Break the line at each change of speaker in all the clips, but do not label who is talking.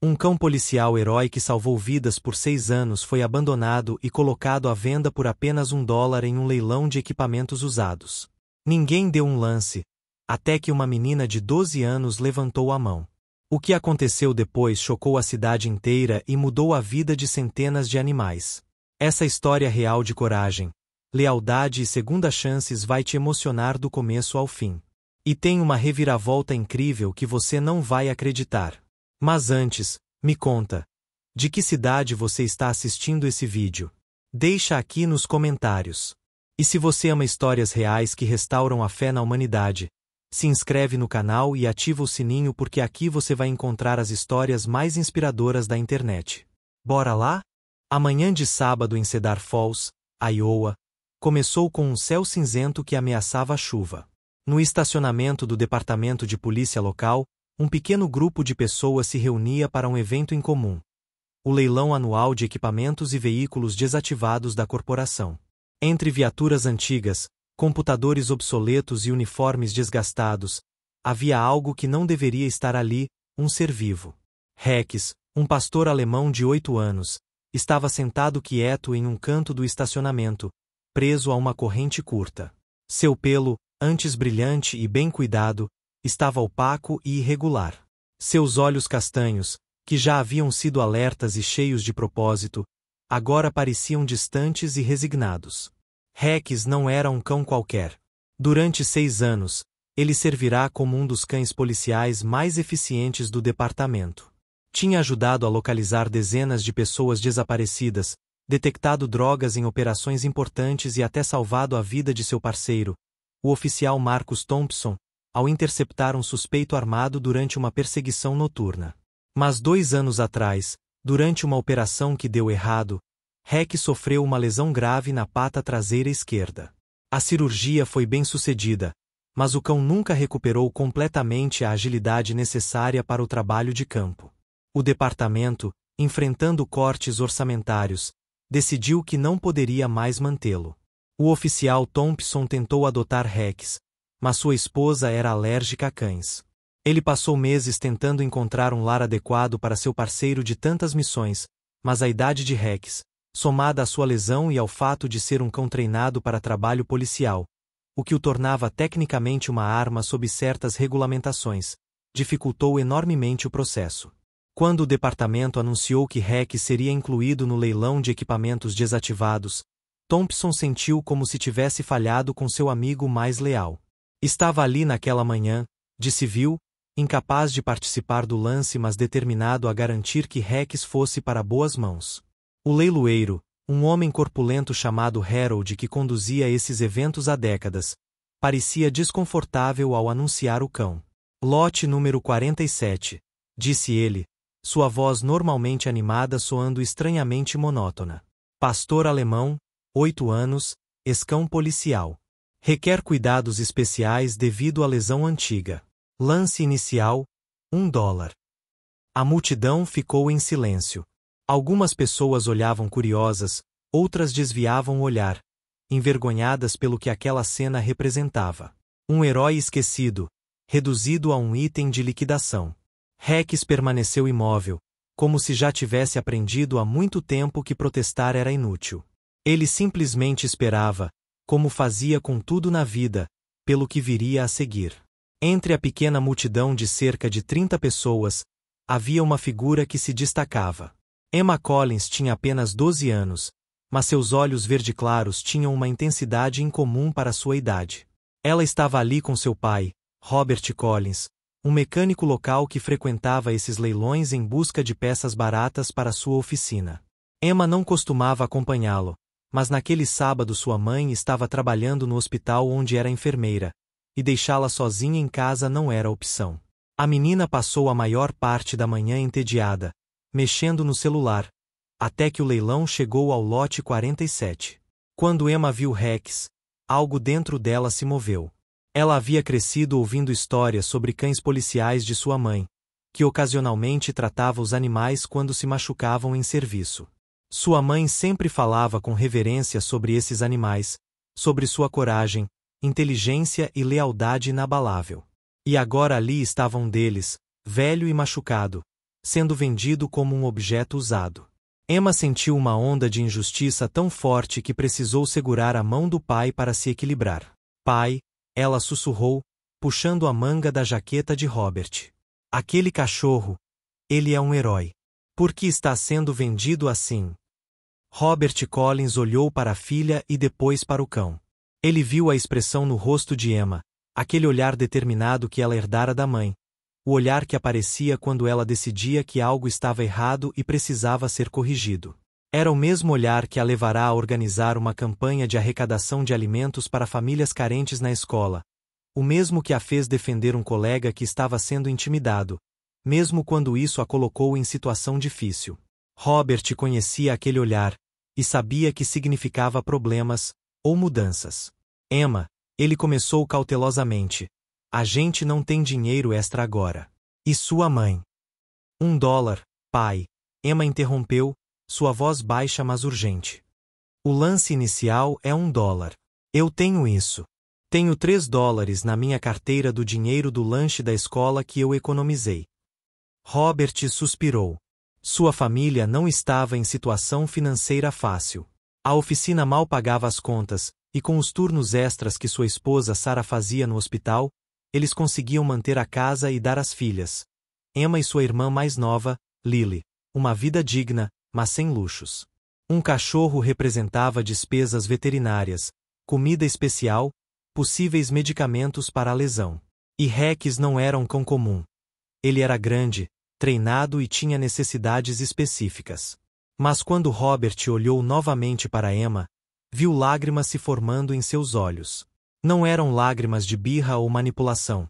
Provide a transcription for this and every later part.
Um cão policial herói que salvou vidas por 6 anos foi abandonado e colocado à venda por apenas $1 em um leilão de equipamentos usados. Ninguém deu um lance, até que uma menina de 12 anos levantou a mão. O que aconteceu depois chocou a cidade inteira e mudou a vida de centenas de animais. Essa história real de coragem, lealdade e segunda chances vai te emocionar do começo ao fim. E tem uma reviravolta incrível que você não vai acreditar. Mas antes, me conta, de que cidade você está assistindo esse vídeo? Deixa aqui nos comentários. E se você ama histórias reais que restauram a fé na humanidade, se inscreve no canal e ativa o sininho porque aqui você vai encontrar as histórias mais inspiradoras da internet. Bora lá? A manhã de sábado em Cedar Falls, Iowa, começou com um céu cinzento que ameaçava a chuva. No estacionamento do departamento de polícia local, um pequeno grupo de pessoas se reunia para um evento em comum: o leilão anual de equipamentos e veículos desativados da corporação. Entre viaturas antigas, computadores obsoletos e uniformes desgastados, havia algo que não deveria estar ali: um ser vivo. Rex, um pastor alemão de 8 anos, estava sentado quieto em um canto do estacionamento, preso a uma corrente curta. Seu pelo, antes brilhante e bem cuidado, estava opaco e irregular. Seus olhos castanhos, que já haviam sido alertas e cheios de propósito, agora pareciam distantes e resignados. Rex não era um cão qualquer. Durante 6 anos, ele servirá como um dos cães policiais mais eficientes do departamento. Tinha ajudado a localizar dezenas de pessoas desaparecidas, detectado drogas em operações importantes e até salvado a vida de seu parceiro, o oficial Marcus Thompson, ao interceptar um suspeito armado durante uma perseguição noturna. Mas 2 anos atrás, durante uma operação que deu errado, Rex sofreu uma lesão grave na pata traseira esquerda. A cirurgia foi bem sucedida, mas o cão nunca recuperou completamente a agilidade necessária para o trabalho de campo. O departamento, enfrentando cortes orçamentários, decidiu que não poderia mais mantê-lo. O oficial Thompson tentou adotar Rex, mas sua esposa era alérgica a cães. Ele passou meses tentando encontrar um lar adequado para seu parceiro de tantas missões, mas a idade de Rex, somada à sua lesão e ao fato de ser um cão treinado para trabalho policial, o que o tornava tecnicamente uma arma sob certas regulamentações, dificultou enormemente o processo. Quando o departamento anunciou que Rex seria incluído no leilão de equipamentos desativados, Thompson sentiu como se tivesse falhado com seu amigo mais leal. Estava ali naquela manhã, de civil, incapaz de participar do lance mas determinado a garantir que Rex fosse para boas mãos. O leiloeiro, um homem corpulento chamado Harold que conduzia esses eventos há décadas, parecia desconfortável ao anunciar o cão. Lote número 47, disse ele, sua voz normalmente animada soando estranhamente monótona. Pastor alemão, 8 anos, ex-cão policial. Requer cuidados especiais devido à lesão antiga. Lance inicial, $1. A multidão ficou em silêncio. Algumas pessoas olhavam curiosas, outras desviavam o olhar, envergonhadas pelo que aquela cena representava. Um herói esquecido, reduzido a um item de liquidação. Rex permaneceu imóvel, como se já tivesse aprendido há muito tempo que protestar era inútil. Ele simplesmente esperava, como fazia com tudo na vida, pelo que viria a seguir. Entre a pequena multidão de cerca de 30 pessoas, havia uma figura que se destacava. Emma Collins tinha apenas 12 anos, mas seus olhos verde-claros tinham uma intensidade incomum para sua idade. Ela estava ali com seu pai, Robert Collins, um mecânico local que frequentava esses leilões em busca de peças baratas para sua oficina. Emma não costumava acompanhá-lo, mas naquele sábado sua mãe estava trabalhando no hospital onde era enfermeira, e deixá-la sozinha em casa não era opção. A menina passou a maior parte da manhã entediada, mexendo no celular, até que o leilão chegou ao lote 47. Quando Emma viu Rex, algo dentro dela se moveu. Ela havia crescido ouvindo histórias sobre cães policiais de sua mãe, que ocasionalmente tratava os animais quando se machucavam em serviço. Sua mãe sempre falava com reverência sobre esses animais, sobre sua coragem, inteligência e lealdade inabalável. E agora ali estava um deles, velho e machucado, sendo vendido como um objeto usado. Emma sentiu uma onda de injustiça tão forte que precisou segurar a mão do pai para se equilibrar. Pai, ela sussurrou, puxando a manga da jaqueta de Robert. Aquele cachorro, ele é um herói. Por que está sendo vendido assim? Robert Collins olhou para a filha e depois para o cão. Ele viu a expressão no rosto de Emma, aquele olhar determinado que ela herdara da mãe, o olhar que aparecia quando ela decidia que algo estava errado e precisava ser corrigido. Era o mesmo olhar que a levará a organizar uma campanha de arrecadação de alimentos para famílias carentes na escola, o mesmo que a fez defender um colega que estava sendo intimidado, mesmo quando isso a colocou em situação difícil. Robert conhecia aquele olhar, e sabia que significava problemas, ou mudanças. Emma, ele começou cautelosamente. A gente não tem dinheiro extra agora. E sua mãe? $1, pai. Emma interrompeu, sua voz baixa mas urgente. O lance inicial é $1. Eu tenho isso. Tenho $3 na minha carteira do dinheiro do lanche da escola que eu economizei. Robert suspirou. Sua família não estava em situação financeira fácil. A oficina mal pagava as contas, e com os turnos extras que sua esposa Sarah fazia no hospital, eles conseguiam manter a casa e dar às filhas, Emma e sua irmã mais nova, Lily, uma vida digna, mas sem luxos. Um cachorro representava despesas veterinárias, comida especial, possíveis medicamentos para a lesão. E Rex não era um cão comum. Ele era grande, treinado e tinha necessidades específicas. Mas quando Robert olhou novamente para Emma, viu lágrimas se formando em seus olhos. Não eram lágrimas de birra ou manipulação.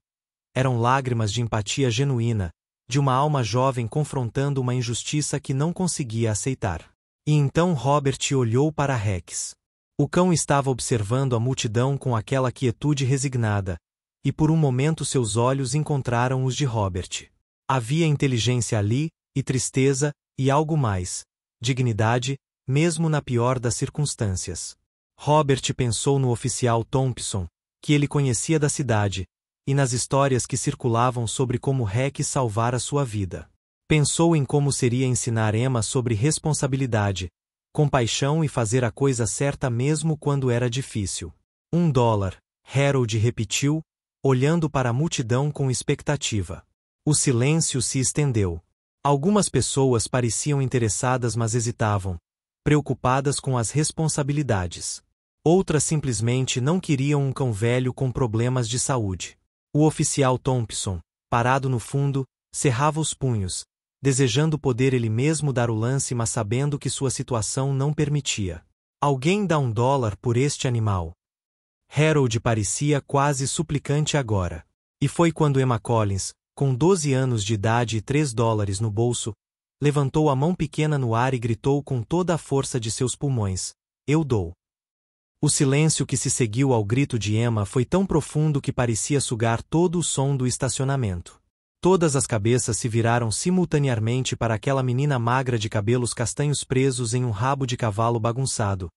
Eram lágrimas de empatia genuína, de uma alma jovem confrontando uma injustiça que não conseguia aceitar. E então Robert olhou para Rex. O cão estava observando a multidão com aquela quietude resignada, e por um momento seus olhos encontraram os de Robert. Havia inteligência ali, e tristeza, e algo mais, dignidade, mesmo na pior das circunstâncias. Robert pensou no oficial Thompson, que ele conhecia da cidade, e nas histórias que circulavam sobre como Rex salvara sua vida. Pensou em como seria ensinar Emma sobre responsabilidade, compaixão e fazer a coisa certa mesmo quando era difícil. $1, Harold repetiu, olhando para a multidão com expectativa. O silêncio se estendeu. Algumas pessoas pareciam interessadas mas hesitavam, preocupadas com as responsabilidades. Outras simplesmente não queriam um cão velho com problemas de saúde. O oficial Thompson, parado no fundo, cerrava os punhos, desejando poder ele mesmo dar o lance mas sabendo que sua situação não permitia. Alguém dá $1 por este animal. Harold parecia quase suplicante agora. E foi quando Emma Collins, com 12 anos de idade e $3 no bolso, levantou a mão pequena no ar e gritou com toda a força de seus pulmões: Eu dou. O silêncio que se seguiu ao grito de Emma foi tão profundo que parecia sugar todo o som do estacionamento. Todas as cabeças se viraram simultaneamente para aquela menina magra de cabelos castanhos presos em um rabo de cavalo bagunçado,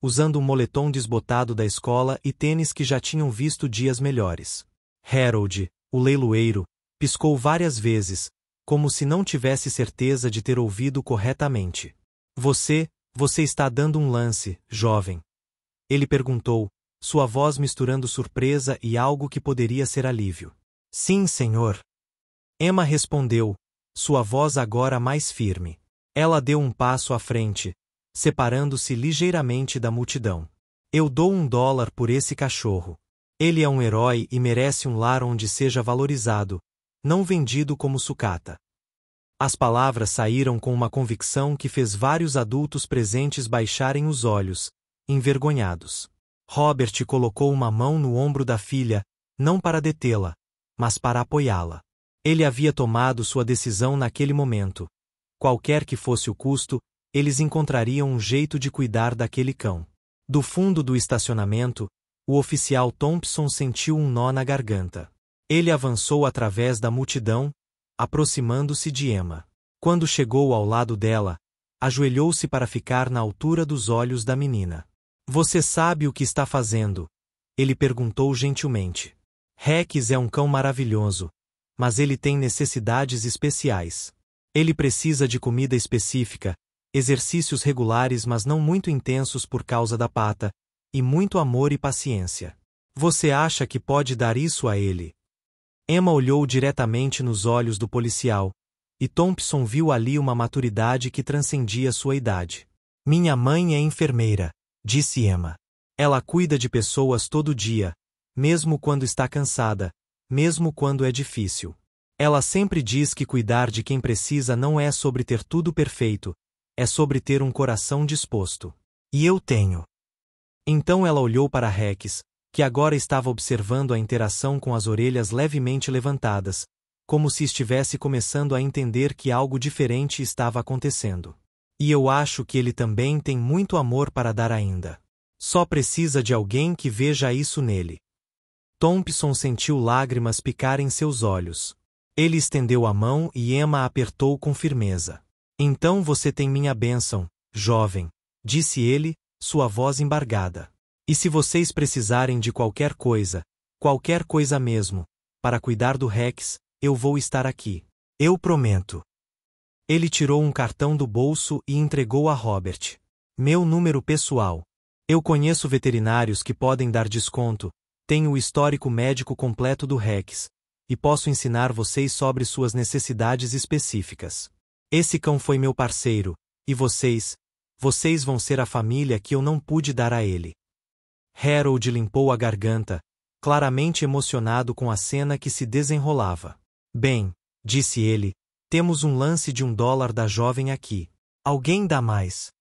usando um moletom desbotado da escola e tênis que já tinham visto dias melhores. Harold, o leiloeiro, piscou várias vezes, como se não tivesse certeza de ter ouvido corretamente. Você está dando um lance, jovem. Ele perguntou, sua voz misturando surpresa e algo que poderia ser alívio. Sim, senhor. Emma respondeu, sua voz agora mais firme. Ela deu um passo à frente, separando-se ligeiramente da multidão. Eu dou $1 por esse cachorro. Ele é um herói e merece um lar onde seja valorizado, não vendido como sucata. As palavras saíram com uma convicção que fez vários adultos presentes baixarem os olhos, envergonhados. Robert colocou uma mão no ombro da filha, não para detê-la, mas para apoiá-la. Ele havia tomado sua decisão naquele momento. Qualquer que fosse o custo, eles encontrariam um jeito de cuidar daquele cão. Do fundo do estacionamento, o oficial Thompson sentiu um nó na garganta. Ele avançou através da multidão, aproximando-se de Emma. Quando chegou ao lado dela, ajoelhou-se para ficar na altura dos olhos da menina. Você sabe o que está fazendo? Ele perguntou gentilmente. Rex é um cão maravilhoso, mas ele tem necessidades especiais. Ele precisa de comida específica, exercícios regulares mas não muito intensos por causa da pata, e muito amor e paciência. Você acha que pode dar isso a ele? Emma olhou diretamente nos olhos do policial, e Thompson viu ali uma maturidade que transcendia sua idade. Minha mãe é enfermeira, disse Emma. Ela cuida de pessoas todo dia, mesmo quando está cansada, mesmo quando é difícil. Ela sempre diz que cuidar de quem precisa não é sobre ter tudo perfeito, é sobre ter um coração disposto. E eu tenho. Então ela olhou para Rex, que agora estava observando a interação com as orelhas levemente levantadas, como se estivesse começando a entender que algo diferente estava acontecendo. E eu acho que ele também tem muito amor para dar ainda. Só precisa de alguém que veja isso nele. Thompson sentiu lágrimas picarem seus olhos. Ele estendeu a mão e Emma a apertou com firmeza. Então você tem minha bênção, jovem, disse ele, sua voz embargada. E se vocês precisarem de qualquer coisa mesmo, para cuidar do Rex, eu vou estar aqui. Eu prometo. Ele tirou um cartão do bolso e entregou a Robert. Meu número pessoal. Eu conheço veterinários que podem dar desconto, tenho o histórico médico completo do Rex, e posso ensinar vocês sobre suas necessidades específicas. Esse cão foi meu parceiro, e vocês vão ser a família que eu não pude dar a ele. Harold limpou a garganta, claramente emocionado com a cena que se desenrolava. Bem, disse ele, temos um lance de $1 da jovem aqui. Alguém dá mais?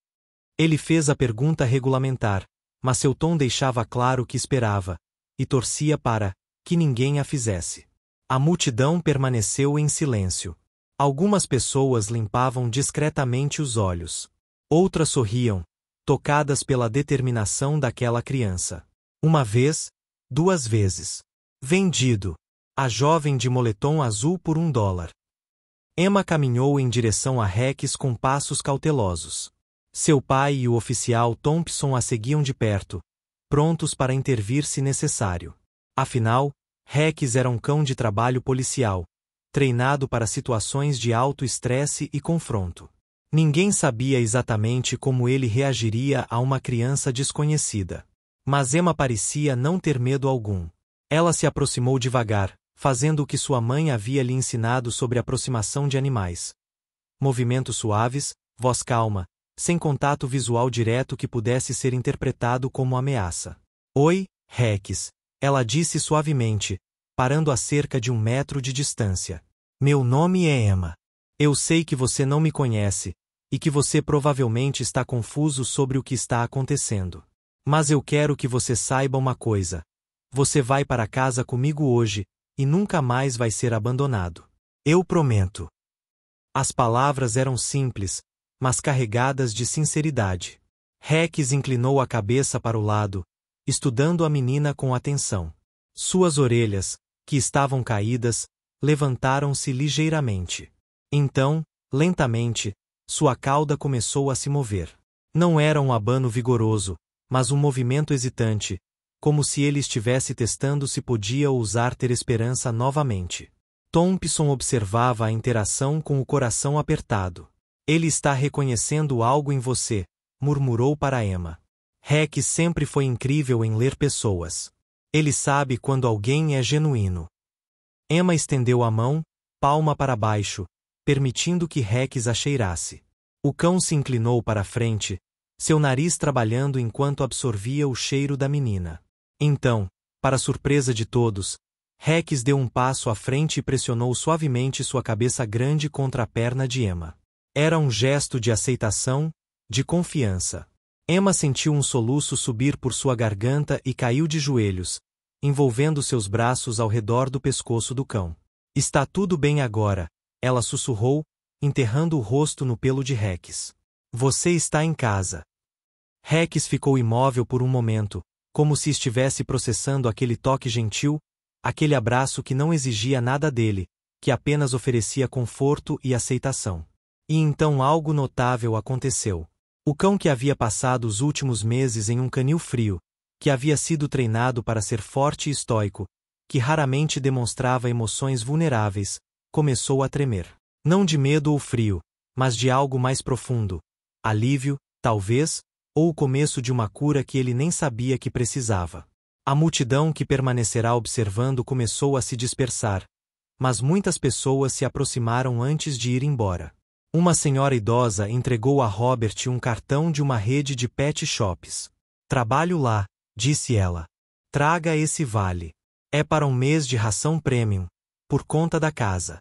Ele fez a pergunta regulamentar, mas seu tom deixava claro que esperava, e torcia para que ninguém a fizesse. A multidão permaneceu em silêncio. Algumas pessoas limpavam discretamente os olhos. Outras sorriam, tocadas pela determinação daquela criança. Uma vez, 2 vezes. Vendido. A jovem de moletom azul por $1. Emma caminhou em direção a Rex com passos cautelosos. Seu pai e o oficial Thompson a seguiam de perto, prontos para intervir se necessário. Afinal, Rex era um cão de trabalho policial, treinado para situações de alto estresse e confronto. Ninguém sabia exatamente como ele reagiria a uma criança desconhecida. Mas Emma parecia não ter medo algum. Ela se aproximou devagar, fazendo o que sua mãe havia lhe ensinado sobre aproximação de animais. Movimentos suaves, voz calma, sem contato visual direto que pudesse ser interpretado como ameaça. Oi, Rex, ela disse suavemente, parando a cerca de 1 metro de distância. Meu nome é Emma. Eu sei que você não me conhece, e que você provavelmente está confuso sobre o que está acontecendo. Mas eu quero que você saiba uma coisa. Você vai para casa comigo hoje, e nunca mais vai ser abandonado. Eu prometo. As palavras eram simples, mas carregadas de sinceridade. Rex inclinou a cabeça para o lado, estudando a menina com atenção. Suas orelhas, que estavam caídas, levantaram-se ligeiramente. Então, lentamente, sua cauda começou a se mover. Não era um abano vigoroso, mas um movimento hesitante, como se ele estivesse testando se podia ousar ter esperança novamente. Thompson observava a interação com o coração apertado. Ele está reconhecendo algo em você, murmurou para Emma. Rex sempre foi incrível em ler pessoas. Ele sabe quando alguém é genuíno. Emma estendeu a mão, palma para baixo, permitindo que Rex a cheirasse. O cão se inclinou para a frente, seu nariz trabalhando enquanto absorvia o cheiro da menina. Então, para surpresa de todos, Rex deu um passo à frente e pressionou suavemente sua cabeça grande contra a perna de Emma. Era um gesto de aceitação, de confiança. Emma sentiu um soluço subir por sua garganta e caiu de joelhos, envolvendo seus braços ao redor do pescoço do cão. Está tudo bem agora, ela sussurrou, enterrando o rosto no pelo de Rex. Você está em casa. Rex ficou imóvel por um momento, como se estivesse processando aquele toque gentil, aquele abraço que não exigia nada dele, que apenas oferecia conforto e aceitação. E então algo notável aconteceu. O cão que havia passado os últimos meses em um canil frio, que havia sido treinado para ser forte e estoico, que raramente demonstrava emoções vulneráveis, começou a tremer. Não de medo ou frio, mas de algo mais profundo. Alívio, talvez, ou o começo de uma cura que ele nem sabia que precisava. A multidão que permanecerá observando começou a se dispersar, mas muitas pessoas se aproximaram antes de ir embora. Uma senhora idosa entregou a Robert um cartão de uma rede de pet shops. Trabalho lá, disse ela. Traga esse vale. É para um mês de ração premium, por conta da casa.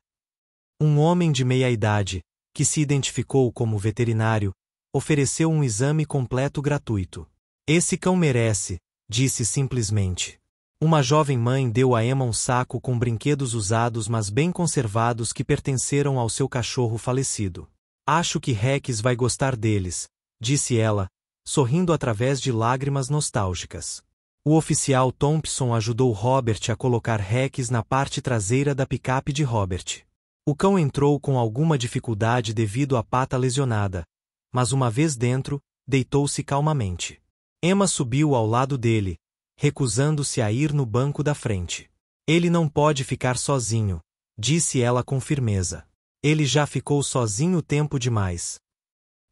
Um homem de meia-idade, que se identificou como veterinário, ofereceu um exame completo gratuito. Esse cão merece, disse simplesmente. Uma jovem mãe deu a Emma um saco com brinquedos usados mas bem conservados que pertenceram ao seu cachorro falecido. Acho que Rex vai gostar deles, disse ela, sorrindo através de lágrimas nostálgicas. O oficial Thompson ajudou Robert a colocar Rex na parte traseira da picape de Robert. O cão entrou com alguma dificuldade devido à pata lesionada, mas uma vez dentro, deitou-se calmamente. Emma subiu ao lado dele, recusando-se a ir no banco da frente. Ele não pode ficar sozinho, disse ela com firmeza. Ele já ficou sozinho tempo demais.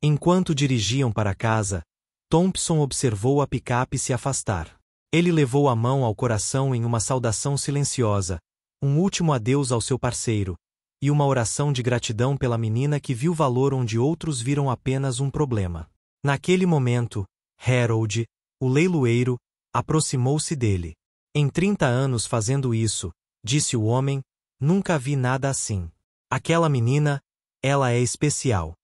Enquanto dirigiam para casa, Thompson observou a picape se afastar. Ele levou a mão ao coração em uma saudação silenciosa, um último adeus ao seu parceiro, e uma oração de gratidão pela menina que viu valor onde outros viram apenas um problema. Naquele momento, Harold, o leiloeiro, aproximou-se dele. Em 30 anos fazendo isso, disse o homem, nunca vi nada assim. Aquela menina, ela é especial.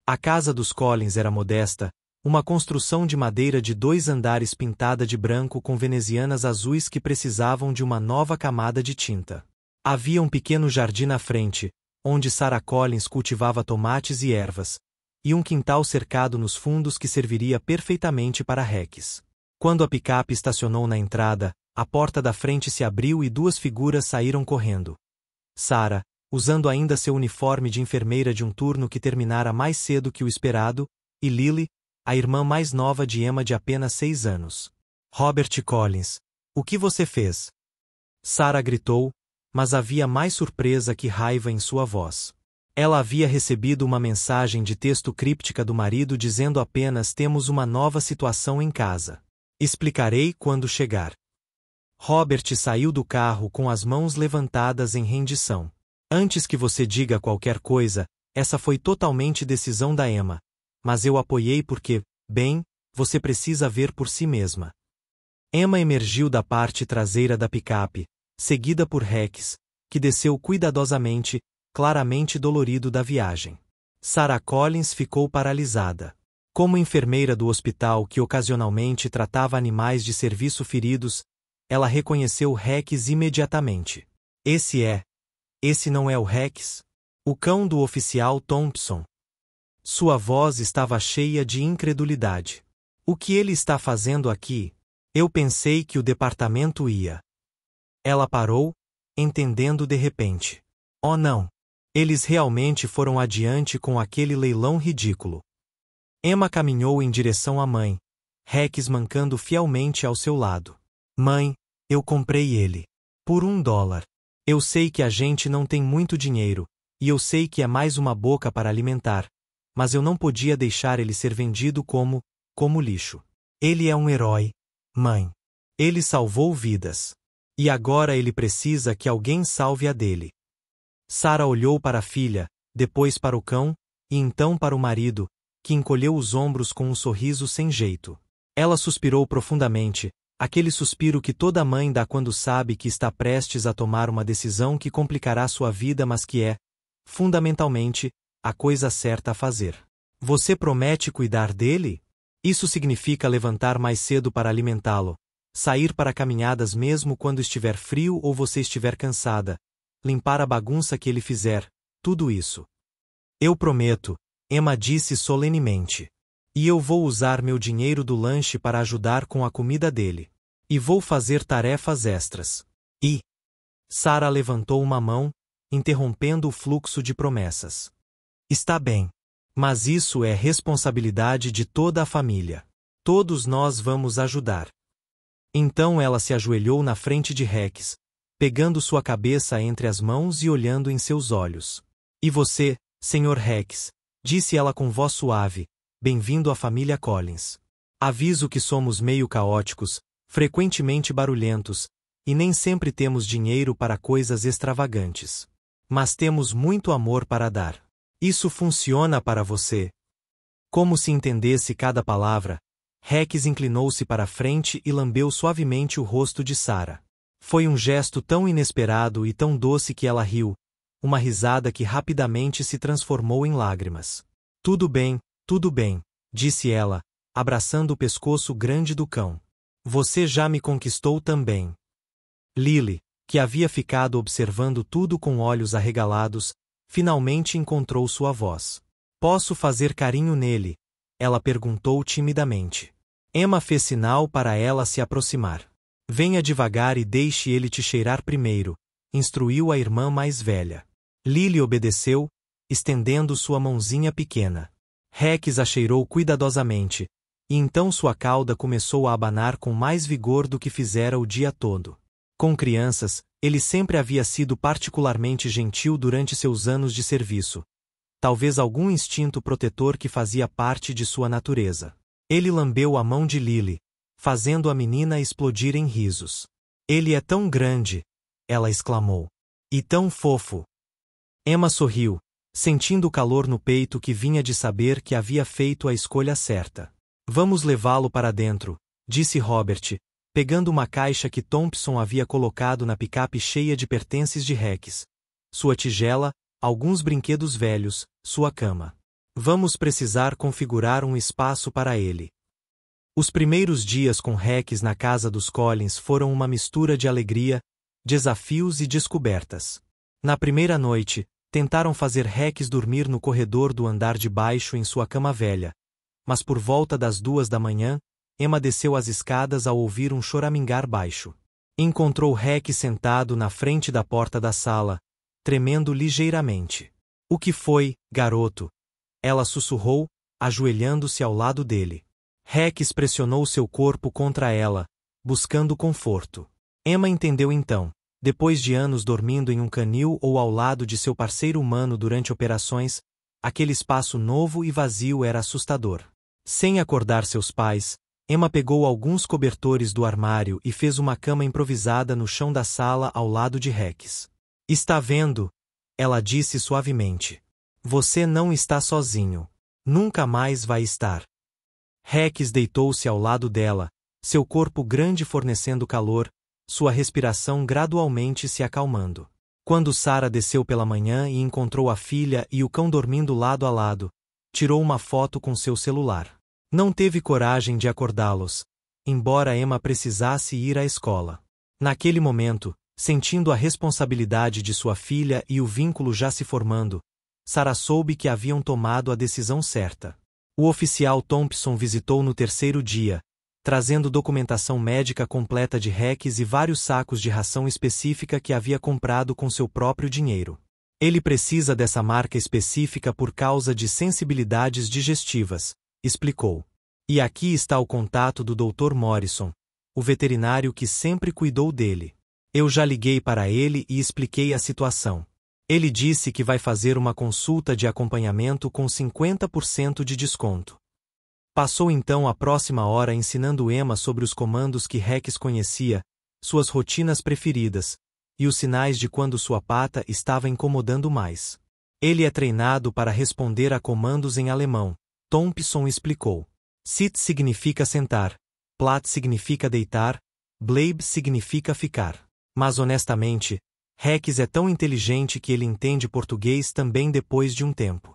A casa dos Collins era modesta, uma construção de madeira de 2 andares pintada de branco com venezianas azuis que precisavam de uma nova camada de tinta. Havia um pequeno jardim na frente, onde Sarah Collins cultivava tomates e ervas, e um quintal cercado nos fundos que serviria perfeitamente para Rex. Quando a picape estacionou na entrada, a porta da frente se abriu e 2 figuras saíram correndo. Sarah, usando ainda seu uniforme de enfermeira de um turno que terminara mais cedo que o esperado, e Lily, a irmã mais nova de Emma de apenas 6 anos. Robert Collins, o que você fez? Sarah gritou, mas havia mais surpresa que raiva em sua voz. Ela havia recebido uma mensagem de texto críptica do marido dizendo apenas temos uma nova situação em casa. Explicarei quando chegar. Robert saiu do carro com as mãos levantadas em rendição. Antes que você diga qualquer coisa, essa foi totalmente decisão da Emma, mas eu apoiei porque, bem, você precisa ver por si mesma. Emma emergiu da parte traseira da picape, seguida por Rex, que desceu cuidadosamente, claramente dolorido da viagem. Sarah Collins ficou paralisada. Como enfermeira do hospital que ocasionalmente tratava animais de serviço feridos, ela reconheceu Rex imediatamente. Esse não é o Rex? O cão do oficial Thompson. Sua voz estava cheia de incredulidade. O que ele está fazendo aqui? Eu pensei que o departamento ia. Ela parou, entendendo de repente. Oh não! Eles realmente foram adiante com aquele leilão ridículo. Emma caminhou em direção à mãe, Rex mancando fielmente ao seu lado. Mãe, eu comprei ele. Por $1. Eu sei que a gente não tem muito dinheiro, e eu sei que é mais uma boca para alimentar, mas eu não podia deixar ele ser vendido como lixo. Ele é um herói, mãe. Ele salvou vidas. E agora ele precisa que alguém salve a dele. Sarah olhou para a filha, depois para o cão, e então para o marido, que encolheu os ombros com um sorriso sem jeito. Ela suspirou profundamente, aquele suspiro que toda mãe dá quando sabe que está prestes a tomar uma decisão que complicará sua vida mas que é, fundamentalmente, a coisa certa a fazer. Você promete cuidar dele? Isso significa levantar mais cedo para alimentá-lo, sair para caminhadas mesmo quando estiver frio ou você estiver cansada, limpar a bagunça que ele fizer, tudo isso. Eu prometo, Emma disse solenemente. E eu vou usar meu dinheiro do lanche para ajudar com a comida dele. E vou fazer tarefas extras. E... Sarah levantou uma mão, interrompendo o fluxo de promessas. Está bem. Mas isso é responsabilidade de toda a família. Todos nós vamos ajudar. Então ela se ajoelhou na frente de Rex, pegando sua cabeça entre as mãos e olhando em seus olhos. E você, Sr. Rex, disse ela com voz suave, bem-vindo à família Collins. Aviso que somos meio caóticos, frequentemente barulhentos, e nem sempre temos dinheiro para coisas extravagantes. Mas temos muito amor para dar. Isso funciona para você? Como se entendesse cada palavra, Rex inclinou-se para a frente e lambeu suavemente o rosto de Sarah. Foi um gesto tão inesperado e tão doce que ela riu, uma risada que rapidamente se transformou em lágrimas. Tudo bem, disse ela, abraçando o pescoço grande do cão. Você já me conquistou também. Lily, que havia ficado observando tudo com olhos arregalados, finalmente encontrou sua voz. Posso fazer carinho nele? Ela perguntou timidamente. Emma fez sinal para ela se aproximar. Venha devagar e deixe ele te cheirar primeiro, instruiu a irmã mais velha. Lily obedeceu, estendendo sua mãozinha pequena. Rex a cheirou cuidadosamente, e então sua cauda começou a abanar com mais vigor do que fizera o dia todo. Com crianças, ele sempre havia sido particularmente gentil durante seus anos de serviço. Talvez algum instinto protetor que fazia parte de sua natureza. Ele lambeu a mão de Lily, fazendo a menina explodir em risos. Ele é tão grande, ela exclamou. E tão fofo. Emma sorriu, sentindo o calor no peito que vinha de saber que havia feito a escolha certa. Vamos levá-lo para dentro, disse Robert, pegando uma caixa que Thompson havia colocado na picape cheia de pertences de Rex. Sua tigela, alguns brinquedos velhos, sua cama. Vamos precisar configurar um espaço para ele. Os primeiros dias com Rex na casa dos Collins foram uma mistura de alegria, desafios e descobertas. Na primeira noite, tentaram fazer Rex dormir no corredor do andar de baixo em sua cama velha, mas por volta das 2 da manhã, Emma desceu as escadas ao ouvir um choramingar baixo. Encontrou Rex sentado na frente da porta da sala, tremendo ligeiramente. O que foi, garoto? Ela sussurrou, ajoelhando-se ao lado dele. Rex pressionou seu corpo contra ela, buscando conforto. Emma entendeu então, depois de anos dormindo em um canil ou ao lado de seu parceiro humano durante operações, aquele espaço novo e vazio era assustador. Sem acordar seus pais, Emma pegou alguns cobertores do armário e fez uma cama improvisada no chão da sala ao lado de Rex. Está vendo? Ela disse suavemente. Você não está sozinho. Nunca mais vai estar. Rex deitou-se ao lado dela, seu corpo grande fornecendo calor, sua respiração gradualmente se acalmando. Quando Sarah desceu pela manhã e encontrou a filha e o cão dormindo lado a lado, tirou uma foto com seu celular. Não teve coragem de acordá-los, embora Emma precisasse ir à escola. Naquele momento, sentindo a responsabilidade de sua filha e o vínculo já se formando, Sarah soube que haviam tomado a decisão certa. O oficial Thompson visitou no terceiro dia, trazendo documentação médica completa de Rex e vários sacos de ração específica que havia comprado com seu próprio dinheiro. Ele precisa dessa marca específica por causa de sensibilidades digestivas, explicou. E aqui está o contato do Dr. Morrison, o veterinário que sempre cuidou dele. Eu já liguei para ele e expliquei a situação. Ele disse que vai fazer uma consulta de acompanhamento com 50% de desconto. Passou então a próxima hora ensinando Emma sobre os comandos que Rex conhecia, suas rotinas preferidas, e os sinais de quando sua pata estava incomodando mais. Ele é treinado para responder a comandos em alemão, Thompson explicou. Sit significa sentar, Plat significa deitar, Bleib significa ficar. Mas honestamente, Rex é tão inteligente que ele entende português também depois de um tempo.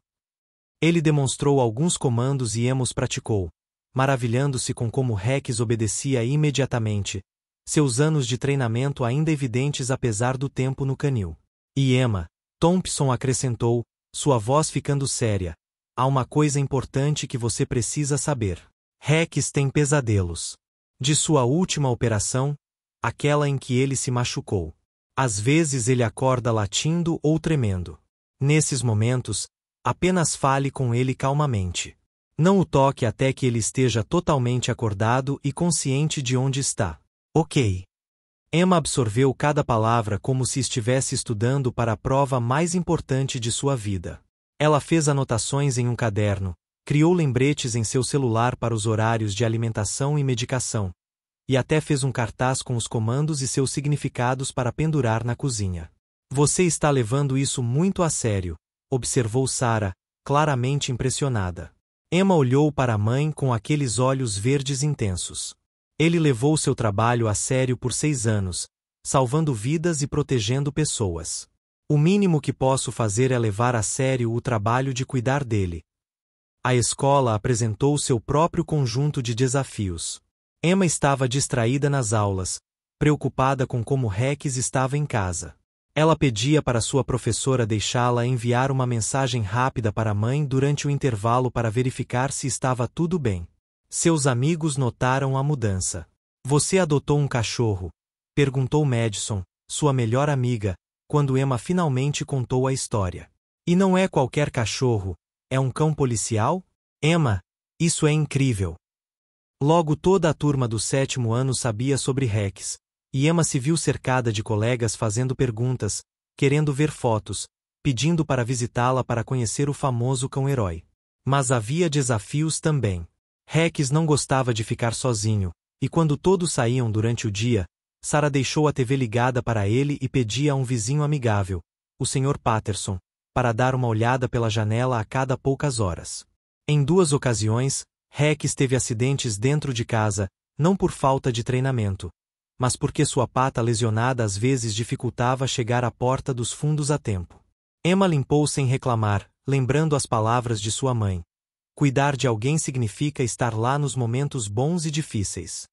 Ele demonstrou alguns comandos e Emma os praticou, maravilhando-se com como Rex obedecia imediatamente, seus anos de treinamento ainda evidentes apesar do tempo no canil. E Emma, Thompson acrescentou, sua voz ficando séria, há uma coisa importante que você precisa saber. Rex tem pesadelos. De sua última operação, aquela em que ele se machucou. Às vezes ele acorda latindo ou tremendo. Nesses momentos, apenas fale com ele calmamente. Não o toque até que ele esteja totalmente acordado e consciente de onde está. Ok. Emma absorveu cada palavra como se estivesse estudando para a prova mais importante de sua vida. Ela fez anotações em um caderno, criou lembretes em seu celular para os horários de alimentação e medicação, e até fez um cartaz com os comandos e seus significados para pendurar na cozinha. Você está levando isso muito a sério, observou Sarah, claramente impressionada. Emma olhou para a mãe com aqueles olhos verdes intensos. Ele levou seu trabalho a sério por 6 anos, salvando vidas e protegendo pessoas. O mínimo que posso fazer é levar a sério o trabalho de cuidar dele. A escola apresentou seu próprio conjunto de desafios. Emma estava distraída nas aulas, preocupada com como Rex estava em casa. Ela pedia para sua professora deixá-la enviar uma mensagem rápida para a mãe durante o intervalo para verificar se estava tudo bem. Seus amigos notaram a mudança. Você adotou um cachorro? Perguntou Madison, sua melhor amiga, quando Emma finalmente contou a história. E não é qualquer cachorro, é um cão policial? Emma, isso é incrível. Logo toda a turma do 7º ano sabia sobre Rex, e Emma se viu cercada de colegas fazendo perguntas, querendo ver fotos, pedindo para visitá-la para conhecer o famoso cão-herói. Mas havia desafios também. Rex não gostava de ficar sozinho, e quando todos saíam durante o dia, Sarah deixou a TV ligada para ele e pedia a um vizinho amigável, o Sr. Patterson, para dar uma olhada pela janela a cada poucas horas. Em 2 ocasiões, Rex teve acidentes dentro de casa, não por falta de treinamento, mas porque sua pata lesionada às vezes dificultava chegar à porta dos fundos a tempo. Emma limpou sem reclamar, lembrando as palavras de sua mãe. Cuidar de alguém significa estar lá nos momentos bons e difíceis.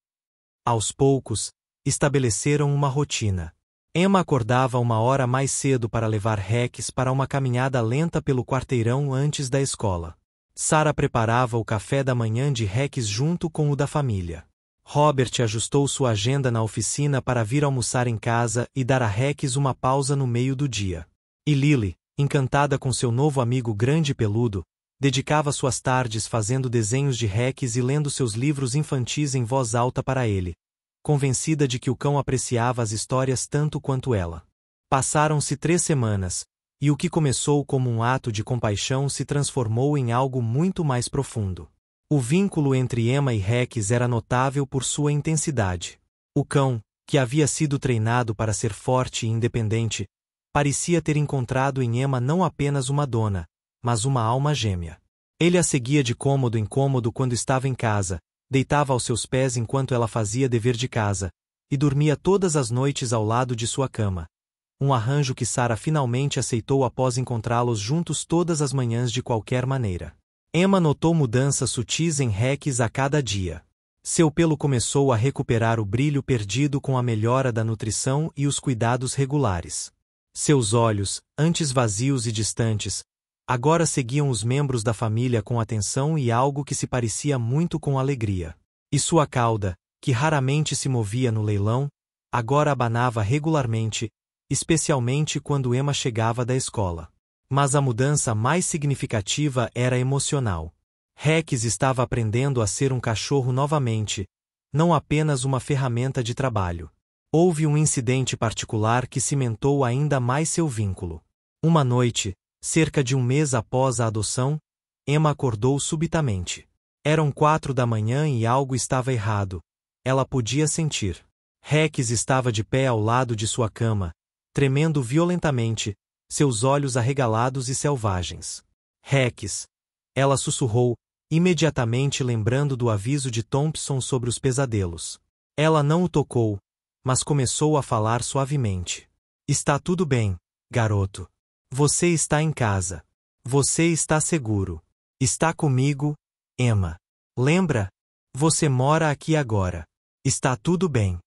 Aos poucos, estabeleceram uma rotina. Emma acordava 1 hora mais cedo para levar Rex para uma caminhada lenta pelo quarteirão antes da escola. Sarah preparava o café da manhã de Rex junto com o da família. Robert ajustou sua agenda na oficina para vir almoçar em casa e dar a Rex uma pausa no meio do dia. E Lily, encantada com seu novo amigo grande e peludo, dedicava suas tardes fazendo desenhos de Rex e lendo seus livros infantis em voz alta para ele, convencida de que o cão apreciava as histórias tanto quanto ela. Passaram-se 3 semanas, e o que começou como um ato de compaixão se transformou em algo muito mais profundo. O vínculo entre Emma e Rex era notável por sua intensidade. O cão, que havia sido treinado para ser forte e independente, parecia ter encontrado em Emma não apenas uma dona, mas uma alma gêmea. Ele a seguia de cômodo em cômodo quando estava em casa, deitava aos seus pés enquanto ela fazia dever de casa, e dormia todas as noites ao lado de sua cama. Um arranjo que Sarah finalmente aceitou após encontrá-los juntos todas as manhãs de qualquer maneira. Emma notou mudanças sutis em Rex a cada dia. Seu pelo começou a recuperar o brilho perdido com a melhora da nutrição e os cuidados regulares. Seus olhos, antes vazios e distantes, agora seguiam os membros da família com atenção e algo que se parecia muito com alegria. E sua cauda, que raramente se movia no leilão, agora abanava regularmente, especialmente quando Emma chegava da escola. Mas a mudança mais significativa era emocional. Rex estava aprendendo a ser um cachorro novamente, não apenas uma ferramenta de trabalho. Houve um incidente particular que cimentou ainda mais seu vínculo. Uma noite, cerca de 1 mês após a adoção, Emma acordou subitamente. Eram 4 da manhã e algo estava errado. Ela podia sentir. Rex estava de pé ao lado de sua cama, tremendo violentamente, seus olhos arregalados e selvagens. Rex! Ela sussurrou, imediatamente lembrando do aviso de Thompson sobre os pesadelos. Ela não o tocou, mas começou a falar suavemente. Está tudo bem, garoto. Você está em casa. Você está seguro. Está comigo, Emma. Lembra? Você mora aqui agora. Está tudo bem.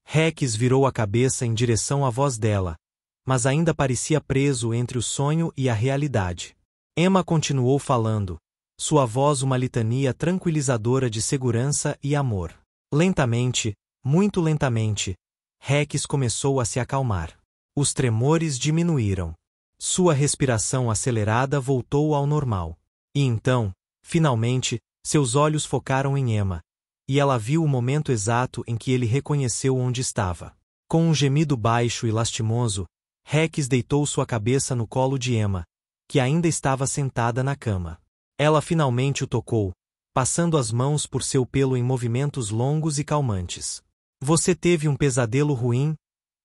Rex virou a cabeça em direção à voz dela, mas ainda parecia preso entre o sonho e a realidade. Emma continuou falando, sua voz uma litania tranquilizadora de segurança e amor. Lentamente, muito lentamente, Rex começou a se acalmar. Os tremores diminuíram. Sua respiração acelerada voltou ao normal. E então, finalmente, seus olhos focaram em Emma, e ela viu o momento exato em que ele reconheceu onde estava. Com um gemido baixo e lastimoso, Rex deitou sua cabeça no colo de Emma, que ainda estava sentada na cama. Ela finalmente o tocou, passando as mãos por seu pelo em movimentos longos e calmantes. Você teve um pesadelo ruim?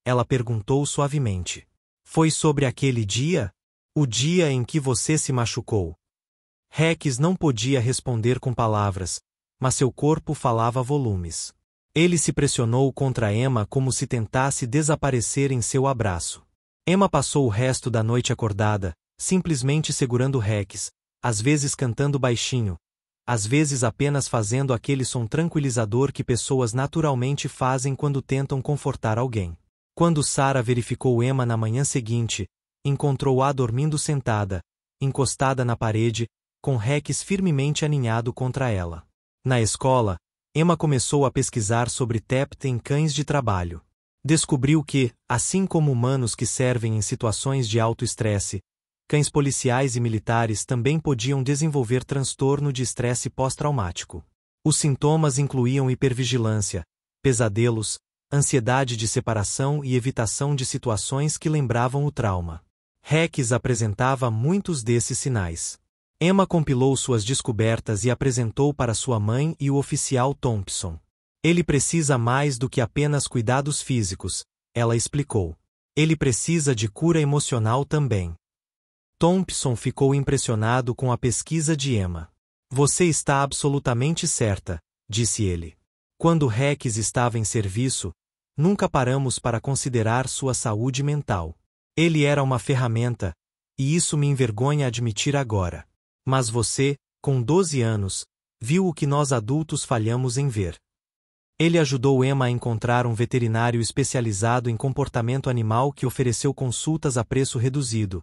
Ela perguntou suavemente. Foi sobre aquele dia? O dia em que você se machucou? Rex não podia responder com palavras, mas seu corpo falava volumes. Ele se pressionou contra Emma como se tentasse desaparecer em seu abraço. Emma passou o resto da noite acordada, simplesmente segurando Rex, às vezes cantando baixinho, às vezes apenas fazendo aquele som tranquilizador que pessoas naturalmente fazem quando tentam confortar alguém. Quando Sarah verificou Emma na manhã seguinte, encontrou-a dormindo sentada, encostada na parede, com Rex firmemente aninhado contra ela. Na escola, Emma começou a pesquisar sobre TEPT em cães de trabalho. Descobriu que, assim como humanos que servem em situações de alto estresse, cães policiais e militares também podiam desenvolver transtorno de estresse pós-traumático. Os sintomas incluíam hipervigilância, pesadelos, ansiedade de separação e evitação de situações que lembravam o trauma. Rex apresentava muitos desses sinais. Emma compilou suas descobertas e apresentou para sua mãe e o oficial Thompson. Ele precisa mais do que apenas cuidados físicos, ela explicou. Ele precisa de cura emocional também. Thompson ficou impressionado com a pesquisa de Emma. Você está absolutamente certa, disse ele. Quando Rex estava em serviço, nunca paramos para considerar sua saúde mental. Ele era uma ferramenta, e isso me envergonha admitir agora. Mas você, com 12 anos, viu o que nós adultos falhamos em ver. Ele ajudou Emma a encontrar um veterinário especializado em comportamento animal que ofereceu consultas a preço reduzido,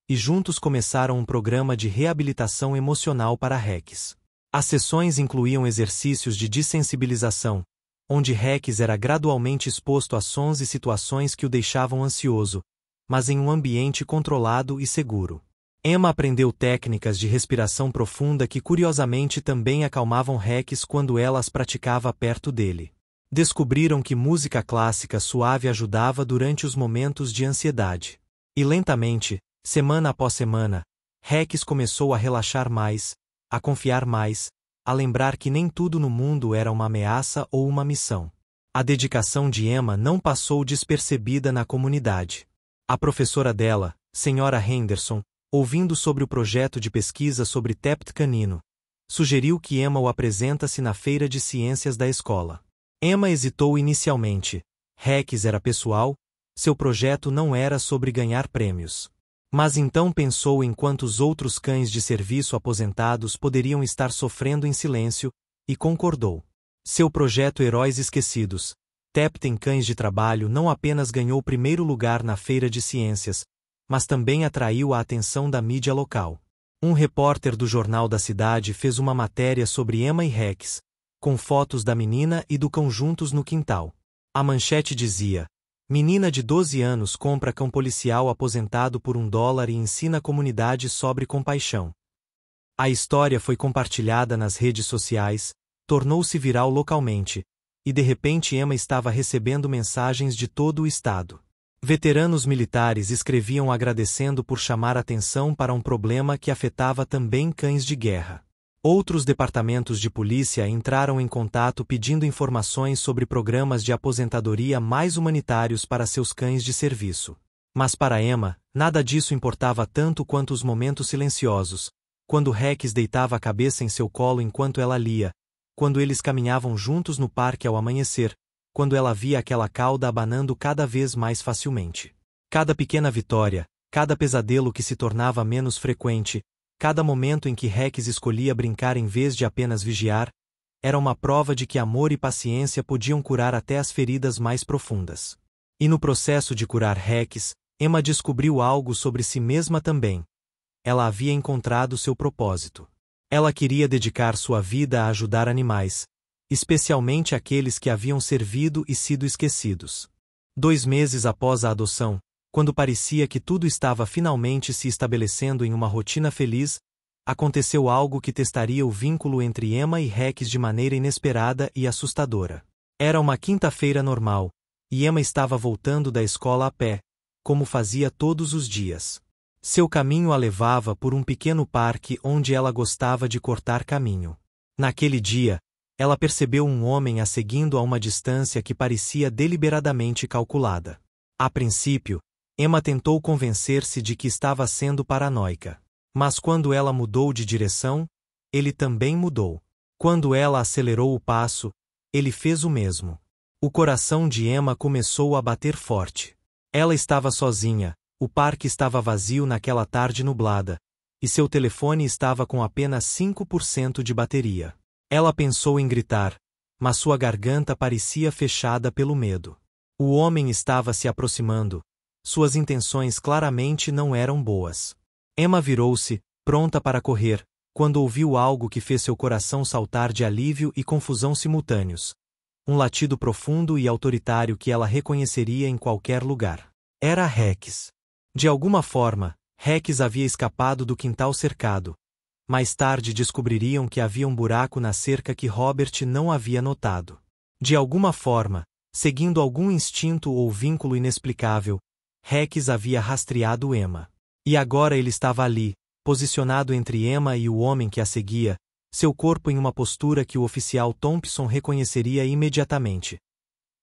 e juntos começaram um programa de reabilitação emocional para Rex. As sessões incluíam exercícios de dessensibilização, onde Rex era gradualmente exposto a sons e situações que o deixavam ansioso, mas em um ambiente controlado e seguro. Emma aprendeu técnicas de respiração profunda que curiosamente também acalmavam Rex quando ela as praticava perto dele. Descobriram que música clássica suave ajudava durante os momentos de ansiedade. E lentamente, semana após semana, Rex começou a relaxar mais, a confiar mais, a lembrar que nem tudo no mundo era uma ameaça ou uma missão. A dedicação de Emma não passou despercebida na comunidade. A professora dela, Sra. Henderson, ouvindo sobre o projeto de pesquisa sobre TEPT canino, sugeriu que Emma o apresentasse na feira de ciências da escola. Emma hesitou inicialmente. Rex era pessoal, seu projeto não era sobre ganhar prêmios. Mas então pensou em quantos outros cães de serviço aposentados poderiam estar sofrendo em silêncio, e concordou. Seu projeto Heróis Esquecidos, TEPT em cães de trabalho não apenas ganhou primeiro lugar na feira de ciências, mas também atraiu a atenção da mídia local. Um repórter do jornal da cidade fez uma matéria sobre Emma e Rex, com fotos da menina e do cão juntos no quintal. A manchete dizia: menina de 12 anos compra cão policial aposentado por $1 e ensina a comunidade sobre compaixão. A história foi compartilhada nas redes sociais, tornou-se viral localmente, e de repente Emma estava recebendo mensagens de todo o estado. Veteranos militares escreviam agradecendo por chamar atenção para um problema que afetava também cães de guerra. Outros departamentos de polícia entraram em contato pedindo informações sobre programas de aposentadoria mais humanitários para seus cães de serviço. Mas para Emma, nada disso importava tanto quanto os momentos silenciosos, quando Rex deitava a cabeça em seu colo enquanto ela lia, quando eles caminhavam juntos no parque ao amanhecer, quando ela via aquela cauda abanando cada vez mais facilmente. Cada pequena vitória, cada pesadelo que se tornava menos frequente, cada momento em que Rex escolhia brincar em vez de apenas vigiar, era uma prova de que amor e paciência podiam curar até as feridas mais profundas. E no processo de curar Rex, Emma descobriu algo sobre si mesma também. Ela havia encontrado seu propósito. Ela queria dedicar sua vida a ajudar animais, especialmente aqueles que haviam servido e sido esquecidos. 2 meses após a adoção, quando parecia que tudo estava finalmente se estabelecendo em uma rotina feliz, aconteceu algo que testaria o vínculo entre Emma e Rex de maneira inesperada e assustadora. Era uma quinta-feira normal, e Emma estava voltando da escola a pé, como fazia todos os dias. Seu caminho a levava por um pequeno parque onde ela gostava de cortar caminho. Naquele dia, ela percebeu um homem a seguindo a uma distância que parecia deliberadamente calculada. A princípio, Emma tentou convencer-se de que estava sendo paranoica. Mas quando ela mudou de direção, ele também mudou. Quando ela acelerou o passo, ele fez o mesmo. O coração de Emma começou a bater forte. Ela estava sozinha, o parque estava vazio naquela tarde nublada, e seu telefone estava com apenas 5% de bateria. Ela pensou em gritar, mas sua garganta parecia fechada pelo medo. O homem estava se aproximando. Suas intenções claramente não eram boas. Emma virou-se, pronta para correr, quando ouviu algo que fez seu coração saltar de alívio e confusão simultâneos. Um latido profundo e autoritário que ela reconheceria em qualquer lugar. Era Rex. De alguma forma, Rex havia escapado do quintal cercado. Mais tarde descobririam que havia um buraco na cerca que Robert não havia notado. De alguma forma, seguindo algum instinto ou vínculo inexplicável, Rex havia rastreado Emma. E agora ele estava ali, posicionado entre Emma e o homem que a seguia, seu corpo em uma postura que o oficial Thompson reconheceria imediatamente.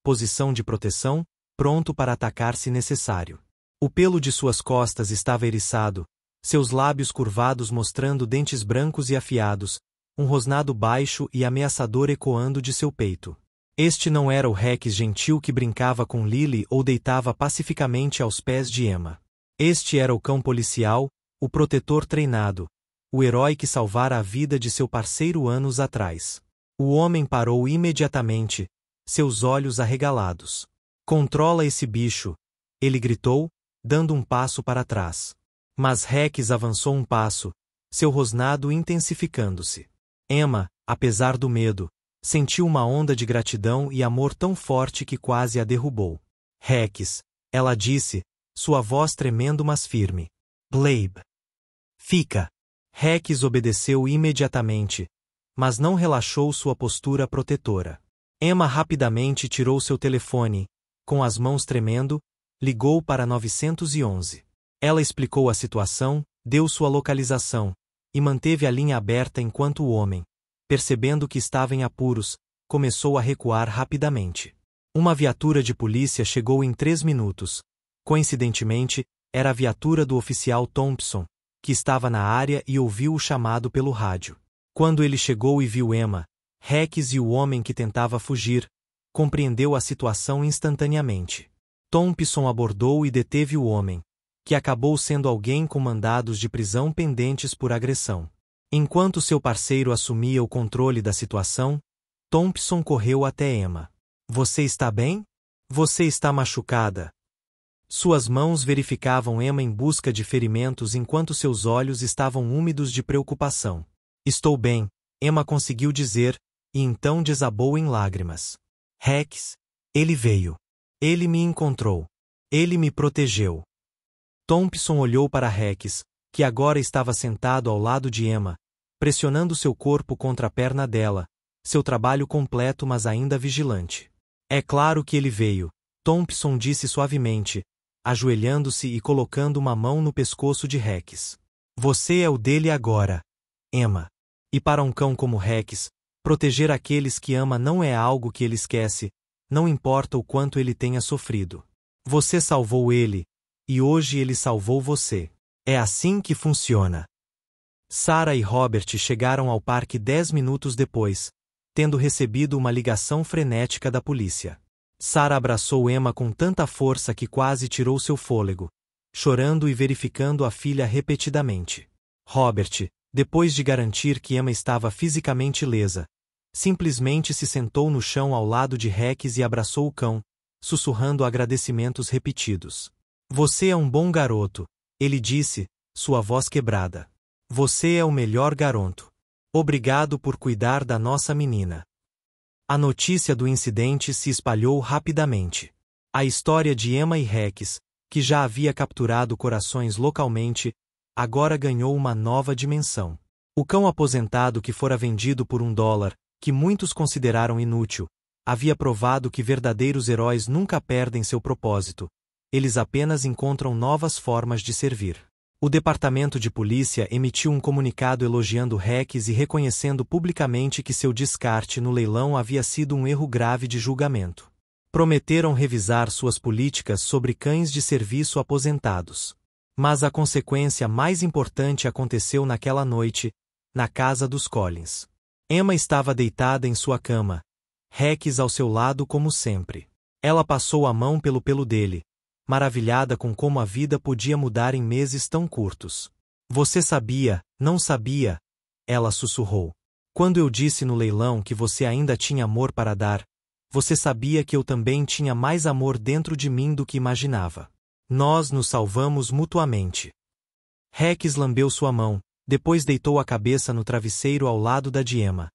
Posição de proteção, pronto para atacar se necessário. O pelo de suas costas estava eriçado, seus lábios curvados mostrando dentes brancos e afiados, um rosnado baixo e ameaçador ecoando de seu peito. Este não era o Rex gentil que brincava com Lily ou deitava pacificamente aos pés de Emma. Este era o cão policial, o protetor treinado, o herói que salvara a vida de seu parceiro anos atrás. O homem parou imediatamente, seus olhos arregalados. Controla esse bicho, ele gritou, dando um passo para trás. Mas Rex avançou um passo, seu rosnado intensificando-se. Emma, apesar do medo, sentiu uma onda de gratidão e amor tão forte que quase a derrubou. Rex, ela disse, sua voz tremendo mas firme. Blabe. Fica. Rex obedeceu imediatamente, mas não relaxou sua postura protetora. Emma rapidamente tirou seu telefone, com as mãos tremendo, ligou para 911. Ela explicou a situação, deu sua localização, e manteve a linha aberta enquanto o homem, percebendo que estava em apuros, começou a recuar rapidamente. Uma viatura de polícia chegou em 3 minutos. Coincidentemente, era a viatura do oficial Thompson, que estava na área e ouviu o chamado pelo rádio. Quando ele chegou e viu Emma, Rex e o homem que tentava fugir, compreendeu a situação instantaneamente. Thompson abordou e deteve o homem, que acabou sendo alguém com mandados de prisão pendentes por agressão. Enquanto seu parceiro assumia o controle da situação, Thompson correu até Emma. Você está bem? Você está machucada. Suas mãos verificavam Emma em busca de ferimentos enquanto seus olhos estavam úmidos de preocupação. Estou bem, Emma conseguiu dizer, e então desabou em lágrimas. Rex, ele veio. Ele me encontrou. Ele me protegeu. Thompson olhou para Rex, que agora estava sentado ao lado de Emma, pressionando seu corpo contra a perna dela, seu trabalho completo mas ainda vigilante. É claro que ele veio, Thompson disse suavemente, ajoelhando-se e colocando uma mão no pescoço de Rex. Você é o dele agora, Emma. E para um cão como Rex, proteger aqueles que ama não é algo que ele esquece, não importa o quanto ele tenha sofrido. Você salvou ele, e hoje ele salvou você. É assim que funciona. Sarah e Robert chegaram ao parque 10 minutos depois, tendo recebido uma ligação frenética da polícia. Sarah abraçou Emma com tanta força que quase tirou seu fôlego, chorando e verificando a filha repetidamente. Robert, depois de garantir que Emma estava fisicamente ilesa, simplesmente se sentou no chão ao lado de Rex e abraçou o cão, sussurrando agradecimentos repetidos. Você é um bom garoto, ele disse, sua voz quebrada. Você é o melhor garoto. Obrigado por cuidar da nossa menina. A notícia do incidente se espalhou rapidamente. A história de Emma e Rex, que já havia capturado corações localmente, agora ganhou uma nova dimensão. O cão aposentado que fora vendido por $1, que muitos consideraram inútil, havia provado que verdadeiros heróis nunca perdem seu propósito, eles apenas encontram novas formas de servir. O departamento de polícia emitiu um comunicado elogiando Rex e reconhecendo publicamente que seu descarte no leilão havia sido um erro grave de julgamento. Prometeram revisar suas políticas sobre cães de serviço aposentados. Mas a consequência mais importante aconteceu naquela noite, na casa dos Collins. Emma estava deitada em sua cama, Rex ao seu lado como sempre. Ela passou a mão pelo pelo dele, maravilhada com como a vida podia mudar em meses tão curtos. Você sabia, não sabia? Ela sussurrou. Quando eu disse no leilão que você ainda tinha amor para dar, você sabia que eu também tinha mais amor dentro de mim do que imaginava. Nós nos salvamos mutuamente. Rex lambeu sua mão, depois deitou a cabeça no travesseiro ao lado da de Emma.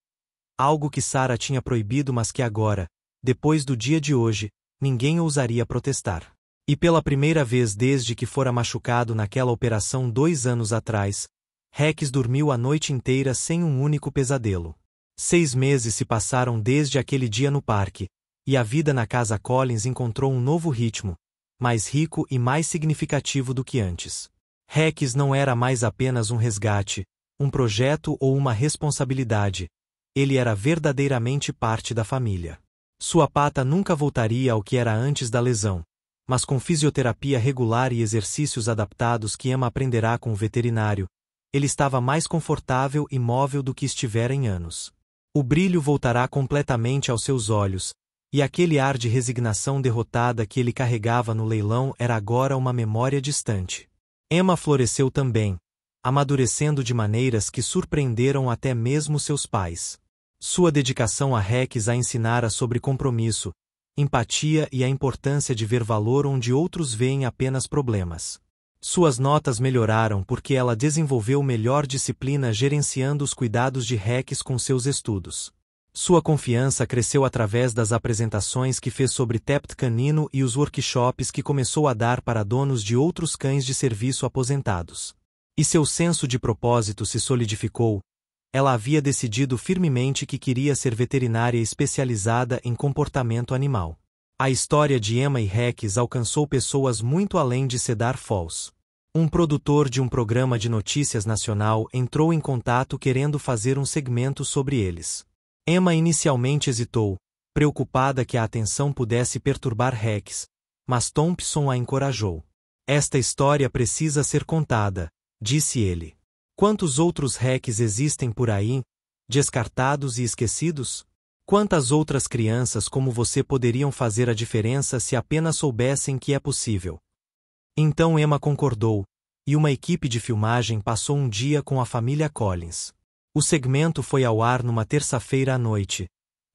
Algo que Sarah tinha proibido, mas que agora, depois do dia de hoje, ninguém ousaria protestar. E pela primeira vez desde que fora machucado naquela operação 2 anos atrás, Rex dormiu a noite inteira sem um único pesadelo. 6 meses se passaram desde aquele dia no parque, e a vida na casa Collins encontrou um novo ritmo, mais rico e mais significativo do que antes. Rex não era mais apenas um resgate, um projeto ou uma responsabilidade, ele era verdadeiramente parte da família. Sua pata nunca voltaria ao que era antes da lesão, mas com fisioterapia regular e exercícios adaptados que Emma aprenderá com o veterinário, ele estava mais confortável e móvel do que estivera em anos. O brilho voltará completamente aos seus olhos, e aquele ar de resignação derrotada que ele carregava no leilão era agora uma memória distante. Emma floresceu também, amadurecendo de maneiras que surpreenderam até mesmo seus pais. Sua dedicação a Rex a ensinara sobre compromisso, empatia e a importância de ver valor onde outros veem apenas problemas. Suas notas melhoraram porque ela desenvolveu melhor disciplina gerenciando os cuidados de Rex com seus estudos. Sua confiança cresceu através das apresentações que fez sobre Tapt canino e os workshops que começou a dar para donos de outros cães de serviço aposentados. E seu senso de propósito se solidificou. Ela havia decidido firmemente que queria ser veterinária especializada em comportamento animal. A história de Emma e Rex alcançou pessoas muito além de Cedar Falls. Um produtor de um programa de notícias nacional entrou em contato querendo fazer um segmento sobre eles. Emma inicialmente hesitou, preocupada que a atenção pudesse perturbar Rex, mas Thompson a encorajou. Esta história precisa ser contada, disse ele. Quantos outros Rex existem por aí, descartados e esquecidos? Quantas outras crianças como você poderiam fazer a diferença se apenas soubessem que é possível? Então Emma concordou, e uma equipe de filmagem passou um dia com a família Collins. O segmento foi ao ar numa terça-feira à noite,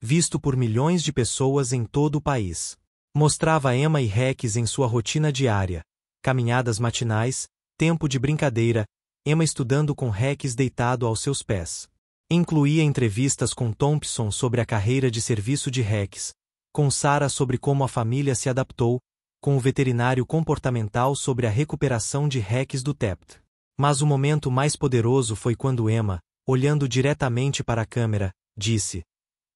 visto por milhões de pessoas em todo o país. Mostrava Emma e Rex em sua rotina diária, caminhadas matinais, tempo de brincadeira, Emma estudando com Rex deitado aos seus pés. Incluía entrevistas com Thompson sobre a carreira de serviço de Rex, com Sarah sobre como a família se adaptou, com o veterinário comportamental sobre a recuperação de Rex do Tapt. Mas o momento mais poderoso foi quando Emma, olhando diretamente para a câmera, disse: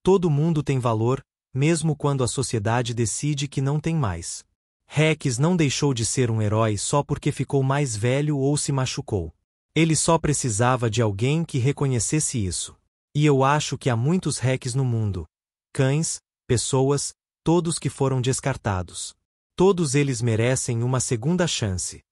todo mundo tem valor, mesmo quando a sociedade decide que não tem mais. Rex não deixou de ser um herói só porque ficou mais velho ou se machucou. Ele só precisava de alguém que reconhecesse isso. E eu acho que há muitos Rex no mundo. Cães, pessoas, todos que foram descartados. Todos eles merecem uma segunda chance.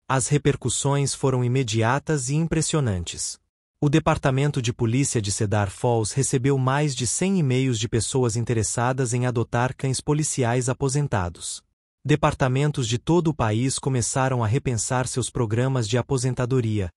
As repercussões foram imediatas e impressionantes. O Departamento de Polícia de Cedar Falls recebeu mais de 100 e-mails de pessoas interessadas em adotar cães policiais aposentados. Departamentos de todo o país começaram a repensar seus programas de aposentadoria,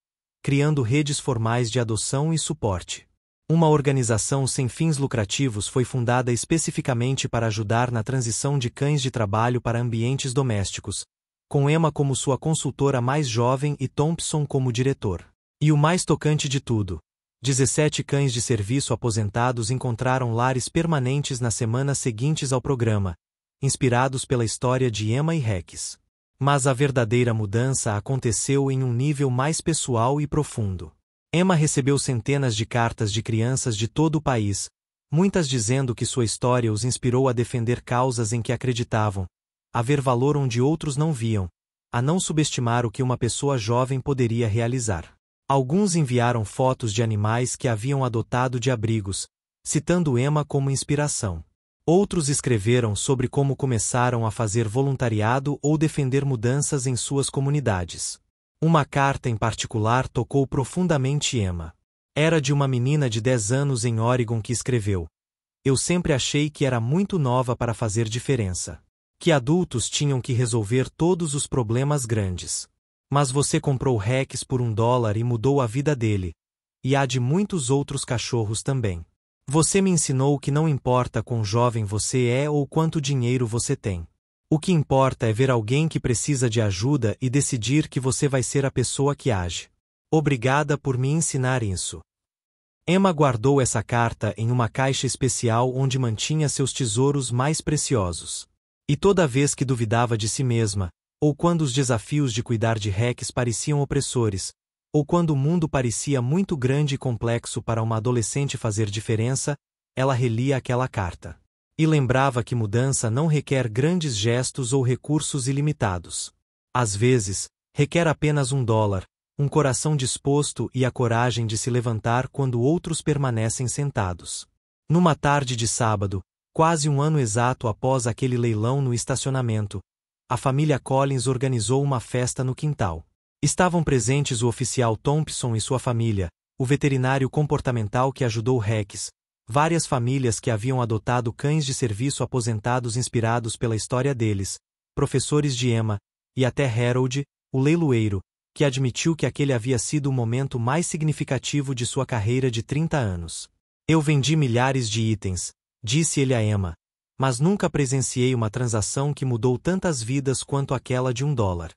criando redes formais de adoção e suporte. Uma organização sem fins lucrativos foi fundada especificamente para ajudar na transição de cães de trabalho para ambientes domésticos, com Emma como sua consultora mais jovem e Thompson como diretor. E o mais tocante de tudo, 17 cães de serviço aposentados encontraram lares permanentes nas semanas seguintes ao programa, inspirados pela história de Emma e Rex. Mas a verdadeira mudança aconteceu em um nível mais pessoal e profundo. Emma recebeu centenas de cartas de crianças de todo o país, muitas dizendo que sua história os inspirou a defender causas em que acreditavam, a ver valor onde outros não viam, a não subestimar o que uma pessoa jovem poderia realizar. Alguns enviaram fotos de animais que haviam adotado de abrigos, citando Emma como inspiração. Outros escreveram sobre como começaram a fazer voluntariado ou defender mudanças em suas comunidades. Uma carta em particular tocou profundamente Emma. Era de uma menina de 10 anos em Oregon que escreveu: "Eu sempre achei que era muito nova para fazer diferença. Que adultos tinham que resolver todos os problemas grandes. Mas você comprou Rex por $1 e mudou a vida dele. E há de muitos outros cachorros também. Você me ensinou que não importa quão jovem você é ou quanto dinheiro você tem. O que importa é ver alguém que precisa de ajuda e decidir que você vai ser a pessoa que age. Obrigada por me ensinar isso." Emma guardou essa carta em uma caixa especial onde mantinha seus tesouros mais preciosos. E toda vez que duvidava de si mesma, ou quando os desafios de cuidar de Rex pareciam opressores, ou quando o mundo parecia muito grande e complexo para uma adolescente fazer diferença, ela relia aquela carta. E lembrava que mudança não requer grandes gestos ou recursos ilimitados. Às vezes, requer apenas $1, um coração disposto e a coragem de se levantar quando outros permanecem sentados. Numa tarde de sábado, quase um ano exato após aquele leilão no estacionamento, a família Collins organizou uma festa no quintal. Estavam presentes o oficial Thompson e sua família, o veterinário comportamental que ajudou Rex, várias famílias que haviam adotado cães de serviço aposentados inspirados pela história deles, professores de Emma, e até Harold, o leiloeiro, que admitiu que aquele havia sido o momento mais significativo de sua carreira de 30 anos. "Eu vendi milhares de itens", disse ele a Emma, "mas nunca presenciei uma transação que mudou tantas vidas quanto aquela de $1.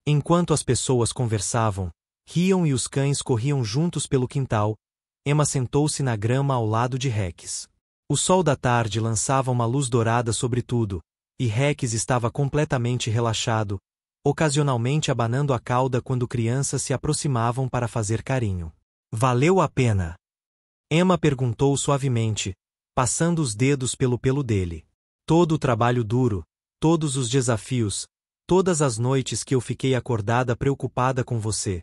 Enquanto as pessoas conversavam, riam e os cães corriam juntos pelo quintal, Emma sentou-se na grama ao lado de Rex. O sol da tarde lançava uma luz dourada sobre tudo, e Rex estava completamente relaxado, ocasionalmente abanando a cauda quando crianças se aproximavam para fazer carinho. "Valeu a pena?" Emma perguntou suavemente, passando os dedos pelo pelo dele. "Todo o trabalho duro, todos os desafios, todas as noites que eu fiquei acordada preocupada com você."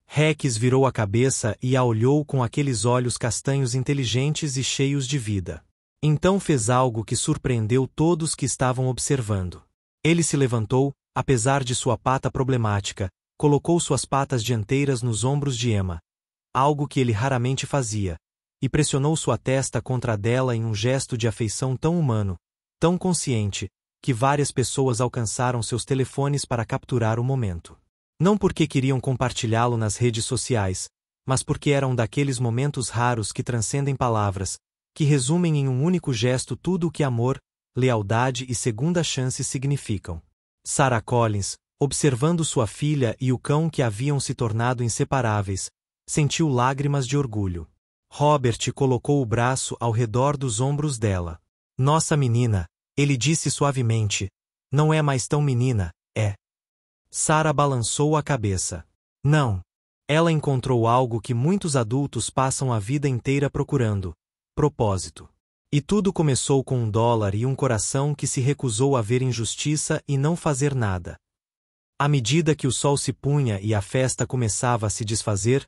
Rex virou a cabeça e a olhou com aqueles olhos castanhos inteligentes e cheios de vida. Então fez algo que surpreendeu todos que estavam observando. Ele se levantou, apesar de sua pata problemática, colocou suas patas dianteiras nos ombros de Emma, algo que ele raramente fazia, e pressionou sua testa contra a dela em um gesto de afeição tão humano, tão consciente, que várias pessoas alcançaram seus telefones para capturar o momento. Não porque queriam compartilhá-lo nas redes sociais, mas porque eram daqueles momentos raros que transcendem palavras, que resumem em um único gesto tudo o que amor, lealdade e segunda chance significam. Sarah Collins, observando sua filha e o cão que haviam se tornado inseparáveis, sentiu lágrimas de orgulho. Robert colocou o braço ao redor dos ombros dela. "Nossa menina", ele disse suavemente. "Não é mais tão menina, é?" Sarah balançou a cabeça. "Não." Ela encontrou algo que muitos adultos passam a vida inteira procurando: propósito. E tudo começou com $1 e um coração que se recusou a ver injustiça e não fazer nada. À medida que o sol se punha e a festa começava a se desfazer,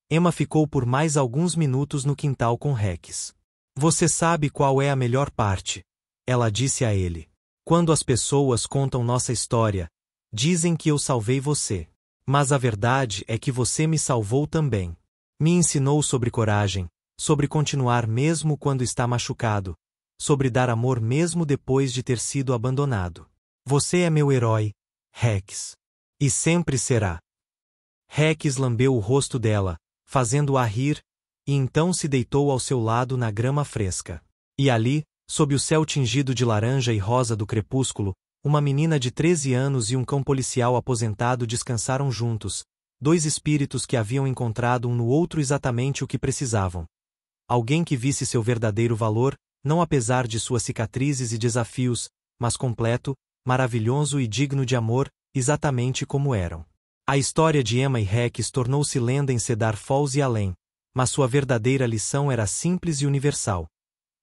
Emma ficou por mais alguns minutos no quintal com Rex. "Você sabe qual é a melhor parte?" ela disse a ele. "Quando as pessoas contam nossa história, dizem que eu salvei você. Mas a verdade é que você me salvou também. Me ensinou sobre coragem, sobre continuar mesmo quando está machucado, sobre dar amor mesmo depois de ter sido abandonado. Você é meu herói, Rex. E sempre será." Rex lambeu o rosto dela, fazendo-a rir, e então se deitou ao seu lado na grama fresca. E ali, sob o céu tingido de laranja e rosa do crepúsculo, uma menina de 13 anos e um cão policial aposentado descansaram juntos, dois espíritos que haviam encontrado um no outro exatamente o que precisavam. Alguém que visse seu verdadeiro valor, não apesar de suas cicatrizes e desafios, mas completo, maravilhoso e digno de amor, exatamente como eram. A história de Emma e Rex tornou-se lenda em Cedar Falls e além, mas sua verdadeira lição era simples e universal.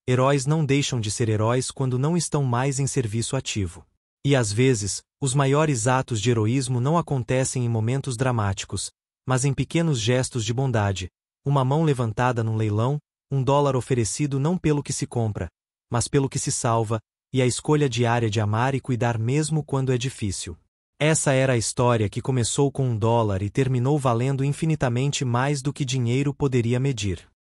Heróis não deixam de ser heróis quando não estão mais em serviço ativo. E às vezes, os maiores atos de heroísmo não acontecem em momentos dramáticos, mas em pequenos gestos de bondade, uma mão levantada num leilão, $1 oferecido não pelo que se compra, mas pelo que se salva, e a escolha diária de amar e cuidar mesmo quando é difícil. Essa era a história que começou com $1 e terminou valendo infinitamente mais do que dinheiro poderia medir.